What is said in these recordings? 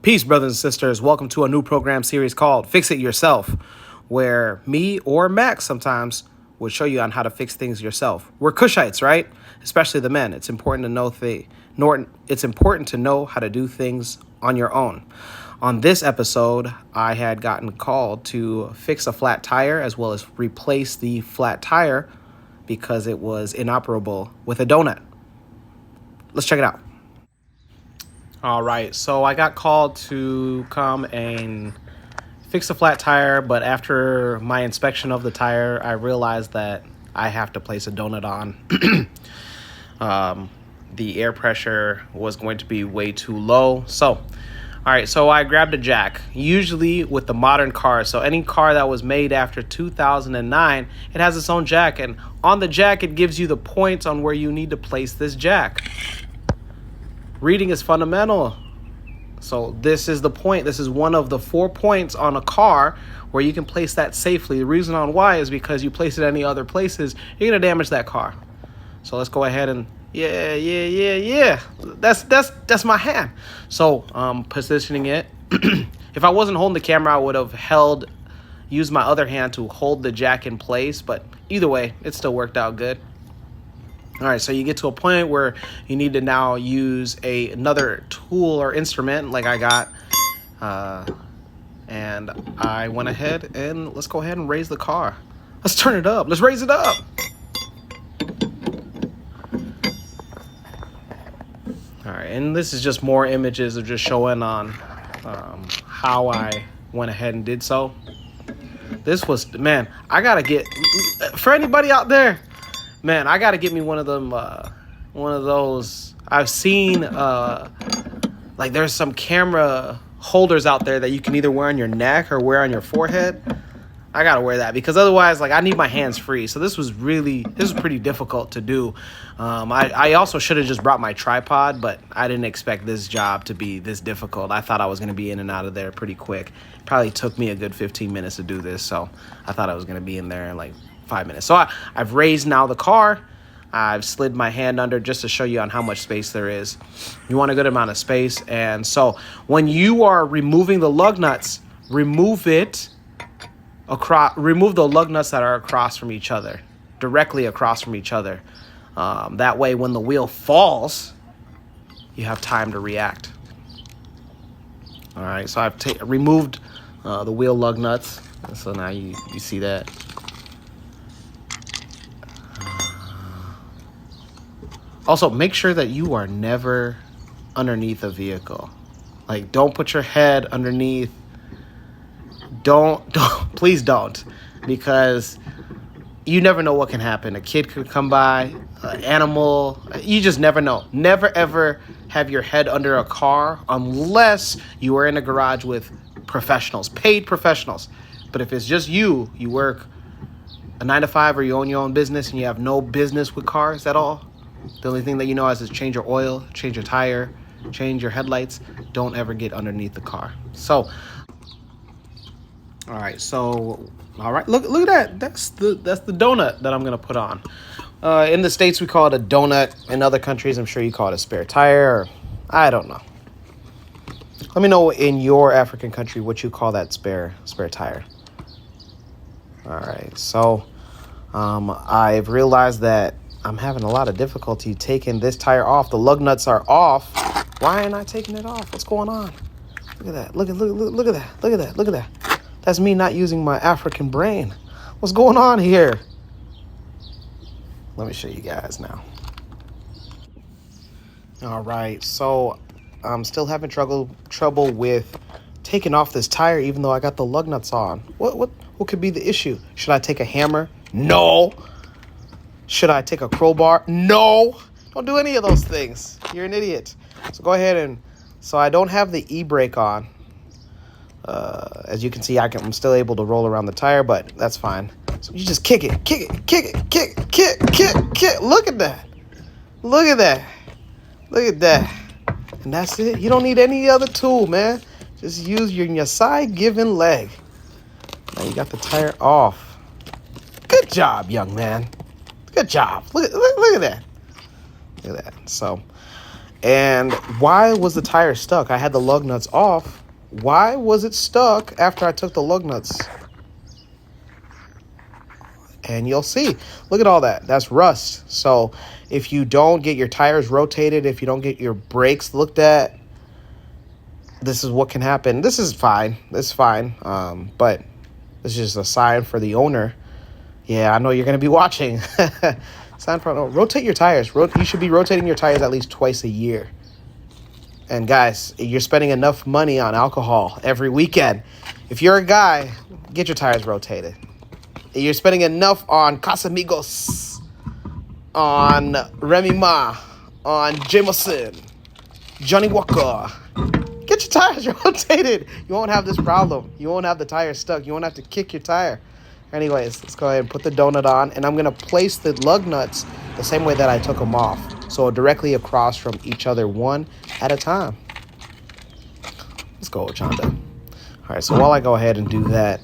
Peace, brothers and sisters. Welcome to a new program series called Fix It Yourself, where me or Max sometimes would show you on how to fix things yourself. We're Kushites, right? Especially the men. It's important to know how to do things on your own. On this episode, I had gotten called to fix a flat tire as well as replace the flat tire because it was inoperable with a donut. Let's check it out. All right, so I got called to come and fix a flat tire, but after my inspection of the tire, I realized that I have to place a donut on. The air pressure was going to be way too low. So I grabbed a jack. Usually with the modern cars, so any car that was made after 2009, it has its own jack, and on the jack it gives you the points on where you need to place this jack. Reading is fundamental. So this is the point. This is one of the 4 points on a car where you can place that safely. The reason on why is because you place it any other places, you're going to damage that car. So let's go ahead and yeah. That's my hand. So positioning it. If I wasn't holding the camera, I would have used my other hand to hold the jack in place. But either way, it still worked out good. All right, so you get to a point where you need to now use another tool or instrument like I got. And I went ahead and let's go ahead and raise the car. Let's turn it up. Let's raise it up. All right, and this is just more images of just showing on how I went ahead and did so. This was, man, I got to get, for anybody out there, man, I got to get me one of those. I've seen, like there's some camera holders out there that you can either wear on your neck or wear on your forehead. I got to wear that because otherwise, like, I need my hands free. So this was pretty difficult to do. I also should have just brought my tripod, but I didn't expect this job to be this difficult. I thought I was going to be in and out of there pretty quick. It probably took me a good 15 minutes to do this. So I thought I was going to be in there in like 5 minutes. So I've raised now the car. I've slid my hand under just to show you on how much space there is. You want a good amount of space. And so when you are removing the lug nuts, remove the lug nuts that are across from each other, directly across from each other. That way, when the wheel falls, you have time to react. All right, so I've removed the wheel lug nuts. So now you see that. Also, make sure that you are never underneath a vehicle. Like, don't put your head underneath. Please don't, because you never know what can happen. A kid could come by, an animal. You just never know. Never, ever have your head under a car unless you are in a garage with professionals, paid professionals. But if it's just you work a 9-to-5 or you own your own business and you have no business with cars at all, the only thing that you know is change your oil, change your tire, change your headlights. Don't ever get underneath the car. So, all right. Look at that. That's the donut that I'm gonna put on. In the States, we call it a donut. In other countries, I'm sure you call it a spare tire. Or, I don't know. Let me know in your African country what you call that spare tire. All right. So, I've realized that I'm having a lot of difficulty taking this tire off. The lug nuts are off. Why am I taking it off? What's going on? Look at that. Look at that. That's me not using my African brain. What's going on here? Let me show you guys now. All right. So I'm still having trouble with taking off this tire even though I got the lug nuts on. What could be the issue? Should I take a hammer? No. Should I take a crowbar? No. Don't do any of those things. You're an idiot. So go ahead so I don't have the e-brake on. As you can see, I'm still able to roll around the tire, but that's fine. So you just kick it. Look at that. And that's it. You don't need any other tool, man. Just use your side-given leg. Now you got the tire off. Good job, young man. Good job. Look at that. So And why was the tire stuck? I had the lug nuts off. Why was it stuck after I took the lug nuts? And you'll see. Look at all that. That's rust. So if you don't get your tires rotated, if you don't get your brakes looked at, this is what can happen. This is fine. It's fine. But it's just a sign for the owner. Yeah, I know you're going to be watching. Sign for rotate your tires. You should be rotating your tires at least twice a year. And guys, you're spending enough money on alcohol every weekend. If you're a guy, get your tires rotated. You're spending enough on Casamigos, on Remy Ma, on Jameson, Johnny Walker. Get your tires rotated. You won't have this problem. You won't have the tire stuck. You won't have to kick your tire. Anyways, let's go ahead and put the donut on. And I'm going to place the lug nuts the same way that I took them off. So directly across from each other, one at a time. Let's go, Ochanda. All right, so while I go ahead and do that,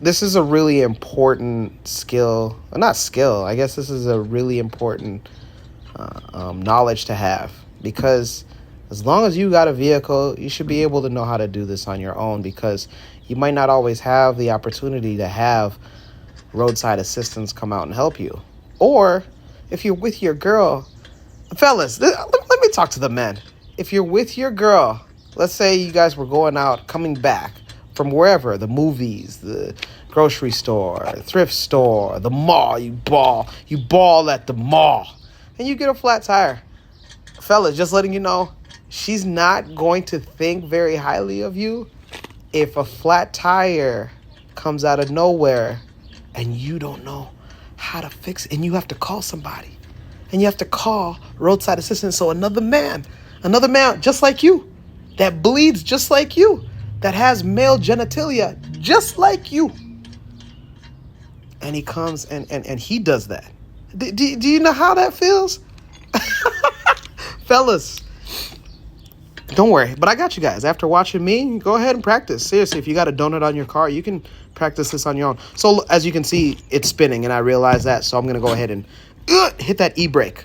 this is a really important skill. Not skill. I guess this is a really important knowledge to have. Because as long as you got a vehicle, you should be able to know how to do this on your own. Because you might not always have the opportunity to have roadside assistance come out and help you. Or if you're with your girl, fellas, let me talk to the men. If you're with your girl, let's say you guys were going out, coming back from wherever, the movies, the grocery store, thrift store, the mall, you ball at the mall, and you get a flat tire. Fellas, just letting you know, she's not going to think very highly of you if a flat tire comes out of nowhere and you don't know how to fix it, and you have to call somebody, and you have to call roadside assistance. So another man just like you, that bleeds just like you, that has male genitalia just like you, and he comes and he does that. Do you know how that feels? Fellas, don't worry, but I got you guys. After watching me, go ahead and practice. Seriously, if you got a donut on your car, you can practice this on your own. So as you can see, it's spinning, and I realize that, so I'm going to go ahead and hit that e-brake.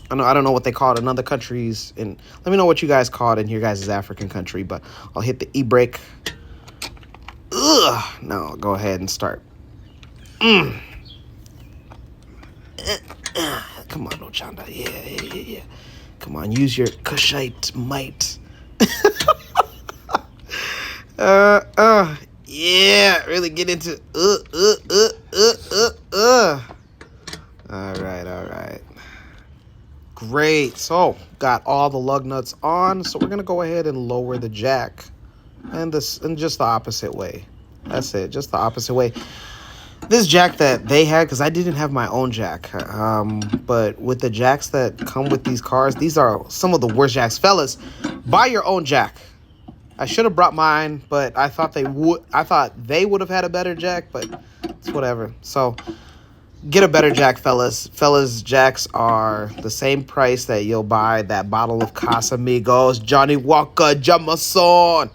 I don't know what they call it in other countries. And let me know what you guys call it in your guys' African country, but I'll hit the e-brake. Now I'll go ahead and start. Come on, Ochanda. Yeah. Come on, use your Kushite might. Yeah, really get into All right. Great. So, got all the lug nuts on. So we're gonna go ahead and lower the jack, and just the opposite way. That's it, just the opposite way. This jack that they had, because I didn't have my own jack, but with the jacks that come with these cars, these are some of the worst jacks. Fellas, buy your own jack. I should have brought mine, but I thought they would have had a better jack, but it's whatever. So get a better jack, fellas. Fellas, jacks are the same price that you'll buy that bottle of Casamigos, Johnny Walker, Jameson.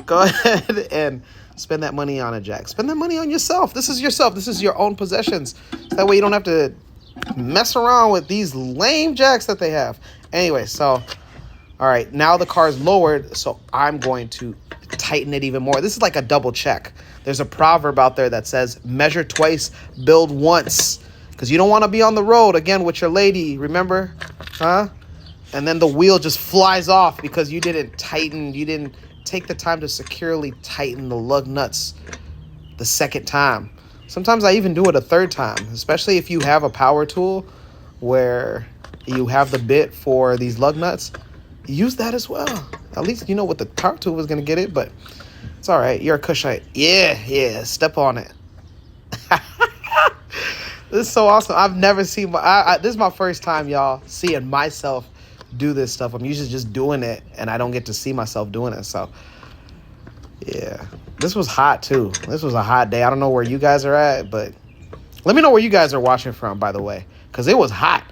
Go ahead and spend that money on a jack. Spend that money on yourself. This is yourself. This is your own possessions. So that way you don't have to mess around with these lame jacks that they have. Anyway, so, all right, now the car is lowered, so I'm going to tighten it even more. This is like a double check. There's a proverb out there that says, measure twice, build once. Because you don't want to be on the road, again, with your lady, remember? Huh? And then the wheel just flies off because you didn't take the time to securely tighten the lug nuts the second time. Sometimes I even do it a third time, especially if you have a power tool where you have the bit for these lug nuts. Use that as well. At least you know what the power tool was going to get it, but it's all right. You're a Kushite. Yeah, step on it. This is so awesome. I've never seen this is my first time, y'all, seeing myself do this stuff. I'm usually just doing it, and I don't get to see myself doing it. So, yeah. This was hot, too. This was a hot day. I don't know where you guys are at, but let me know where you guys are watching from, by the way, because it was hot.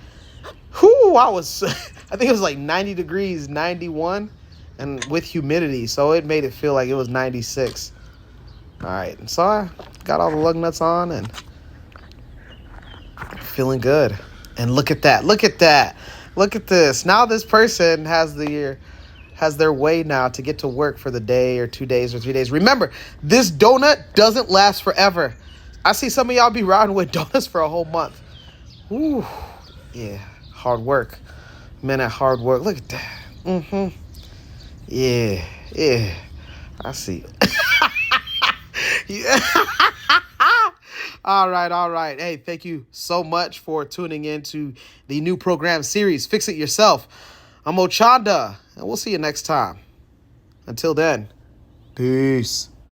Whew, I think it was like 90 degrees, 91, and with humidity, so it made it feel like it was 96. All right, so I got all the lug nuts on, and feeling good. And look at that. Look at this. Now this person has their way now to get to work for the day or 2 days or 3 days. Remember, this donut doesn't last forever. I see some of y'all be riding with donuts for a whole month. Ooh, yeah, hard work. Men at hard work. Look at that. Mm-hmm. Yeah. I see. Yeah. All right. Hey, thank you so much for tuning in to the new program series, Fix It Yourself. I'm Ochanda, and we'll see you next time. Until then, peace.